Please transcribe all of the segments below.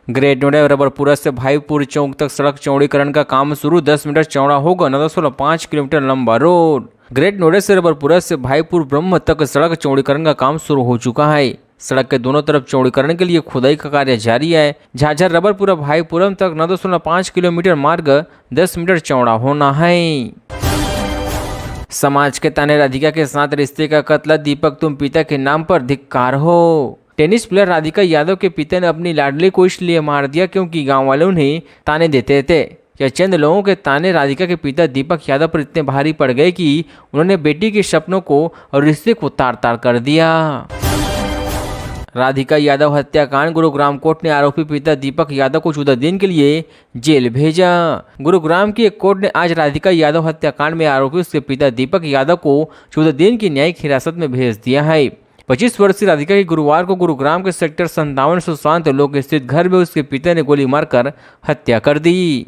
Great Noida रबरपुरा से भाईपुर चौक तक सड़क चौड़ीकरण का काम शुरू, 10 मीटर चौड़ा होगा, 9.5 किलोमीटर लंबा रोड। ग्रेट नोएडा से रबरपुरा से भाईपुर ब्रह्म तक सड़क चौड़ीकरण का काम शुरू हो चुका है। सड़क के दोनों तरफ चौड़ीकरण के लिए खुदाई का कार्य जारी है। झाझर रबरपुरा भाईपुरम तक 9.5 किलोमीटर मार्ग 10 मीटर चौड़ा होना है। समाज के ताने राधिका के साथ रिश्ते का कत्ल, दीपक तुम पिता के नाम पर धिक्कार हो। टेनिस प्लेयर राधिका यादव के पिता ने अपनी लाडली को इसलिए मार दिया क्योंकि गांव वाले उन्हें ताने देते थे। या चंद लोगों के ताने राधिका के पिता दीपक यादव पर इतने भारी पड़ गए कि उन्होंने बेटी के सपनों को और रिश्ते को तार तार कर दिया। राधिका यादव हत्याकांड, गुरुग्राम कोर्ट ने आरोपी पिता दीपक यादव को 14 दिन के लिए जेल भेजा। गुरुग्राम की एक कोर्ट ने आज राधिका यादव हत्याकांड में आरोपी उसके पिता दीपक यादव को 14 दिन की न्यायिक हिरासत में भेज दिया है। 25 वर्षीय राधिका की गुरुवार को गुरुग्राम के सेक्टर 57 सुशांत लोक स्थित घर में उसके पिता ने गोली मारकर हत्या कर दी।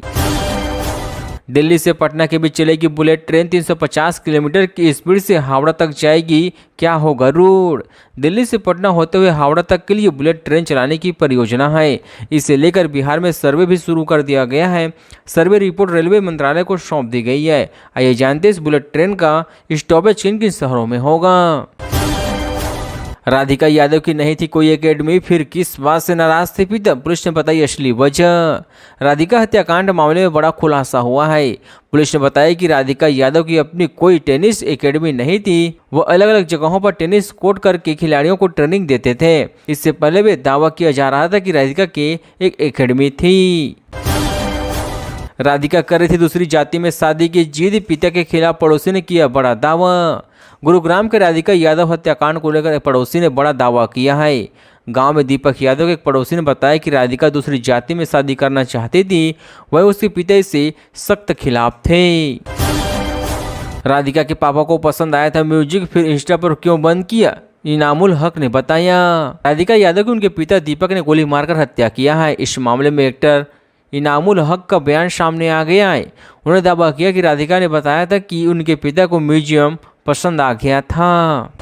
दिल्ली से पटना के बीच चलेगी बुलेट ट्रेन, 350 किलोमीटर की स्पीड से हावड़ा तक जाएगी, क्या होगा रूट। दिल्ली से पटना होते हुए हावड़ा तक के लिए बुलेट ट्रेन चलाने की परियोजना है। इसे लेकर बिहार में सर्वे भी शुरू कर दिया गया है। सर्वे रिपोर्ट रेलवे मंत्रालय को सौंप दी गई है। आइए जानते हैं इस बुलेट ट्रेन का स्टॉपेज किन किन शहरों में होगा। राधिका यादव की नहीं थी कोई एकेडमी, फिर किस बात से नाराज थे पिता, पुलिस ने बताई असली वजह। राधिका हत्याकांड मामले में बड़ा खुलासा हुआ है। पुलिस ने बताया कि राधिका यादव की अपनी कोई टेनिस एकेडमी नहीं थी। वो अलग अलग जगहों पर टेनिस कोर्ट करके खिलाड़ियों को ट्रेनिंग देते थे। इससे पहले भी दावा किया जा रहा था कि राधिका की एक एकेडमी थी। राधिका कर रही थी दूसरी जाति में शादी की जिद, पिता के खिलाफ पड़ोसी ने किया बड़ा दावा। गुरुग्राम के राधिका यादव हत्याकांड को लेकर एक पड़ोसी ने बड़ा दावा किया है। गांव में दीपक यादव के एक पड़ोसी ने बताया कि राधिका दूसरी जाति में शादी करना चाहती थी। वह उसके पिता इससे सख्त खिलाफ थे। राधिका के पापा को पसंद आया था म्यूजिक, फिर इंस्टा पर क्यों बंद किया, इनामुल हक ने बताया। राधिका यादव की उनके पिता दीपक ने गोली मारकर हत्या किया है। इस मामले में एक्टर इनामुल हक का बयान सामने आ गया है। उन्होंने दावा किया कि राधिका ने बताया था कि उनके पिता को म्यूजियम पसंद आ गया था।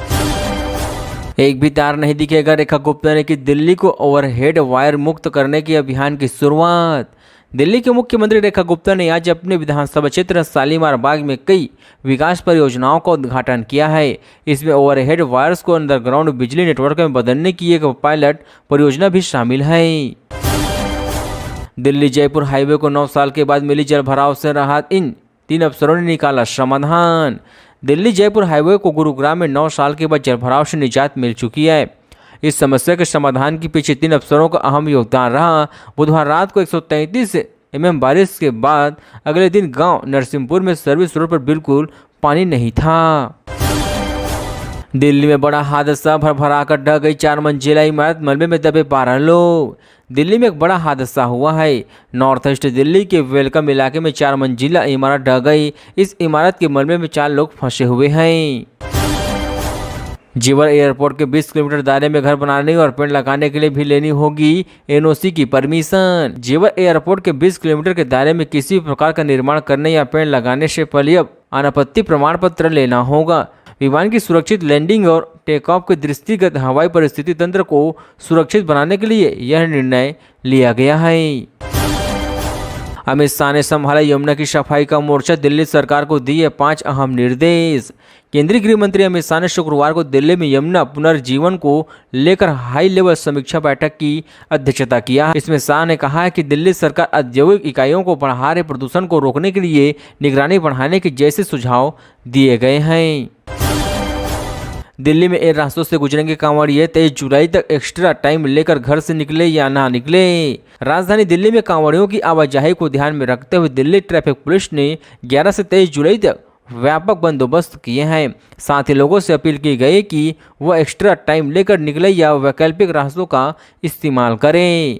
एक भी तार नहीं दिखेगा, रेखा गुप्ता ने की दिल्ली को ओवरहेड वायर मुक्त करने के अभियान की शुरुआत। दिल्ली के मुख्यमंत्री रेखा गुप्ता ने आज अपने विधानसभा क्षेत्र शालीमार बाग में कई विकास परियोजनाओं का उद्घाटन किया है। इसमें ओवरहेड वायर्स को अंडरग्राउंड बिजली नेटवर्क में बदलने की एक पायलट परियोजना भी शामिल है। दिल्ली जयपुर हाईवे को 9 साल के बाद मिली जलभराव से राहत, इन 3 अफसरों ने निकाला समाधान। दिल्ली जयपुर हाईवे को गुरुग्राम में 9 साल के बाद जलभराव से निजात मिल चुकी है। इस समस्या के समाधान के पीछे 3 अफसरों का अहम योगदान रहा। बुधवार रात को 133 mm बारिश के बाद अगले दिन गांव नरसिंहपुर में सर्विस रोड पर बिल्कुल पानी नहीं था। दिल्ली में बड़ा हादसा, भरभरा कर ढह गई 4 मंजिला इमारत, मलबे में दबे 12 लोग। दिल्ली में एक बड़ा हादसा हुआ है। नॉर्थ ईस्ट दिल्ली के वेलकम इलाके में 4 मंजिला इमारत ढह गई। इस इमारत के मलबे में 4 लोग फंसे हुए हैं। जेवर एयरपोर्ट के 20 किलोमीटर दायरे में घर बनाने और पेड़ लगाने के लिए भी लेनी होगी एनओसी की परमिशन। जेवर एयरपोर्ट के 20 किलोमीटर के दायरे में किसी भी प्रकार का निर्माण करने या पेड़ लगाने से पहले अब अनापत्ति प्रमाण पत्र लेना होगा। विमान की सुरक्षित लैंडिंग और टेक ऑफ के दृष्टिगत हवाई परिस्थिति तंत्र को सुरक्षित बनाने के लिए यह निर्णय लिया गया है। अमित शाह ने संभाला यमुना की सफाई का मोर्चा, दिल्ली सरकार को दिए 5 अहम निर्देश। केंद्रीय गृह मंत्री अमित शाह ने शुक्रवार को दिल्ली में यमुना पुनर्जीवन को लेकर हाई लेवल समीक्षा बैठक की अध्यक्षता किया। इसमें शाह ने कहा कि दिल्ली सरकार औद्योगिक इकाइयों को बढ़ा रहे प्रदूषण को रोकने के लिए निगरानी बढ़ाने के जैसे सुझाव दिए गए हैं। दिल्ली में एयर रास्तों से गुजरेंगे कांवड़िए, 23 जुलाई तक एक्स्ट्रा टाइम लेकर घर से निकले या ना निकले। राजधानी दिल्ली में कांवड़ियों की आवाजाही को ध्यान में रखते हुए दिल्ली ट्रैफिक पुलिस ने 11 से 23 जुलाई तक व्यापक बंदोबस्त किए हैं। साथ ही लोगों से अपील की गई कि वह एक्स्ट्रा टाइम लेकर निकले या वैकल्पिक रास्तों का इस्तेमाल करें।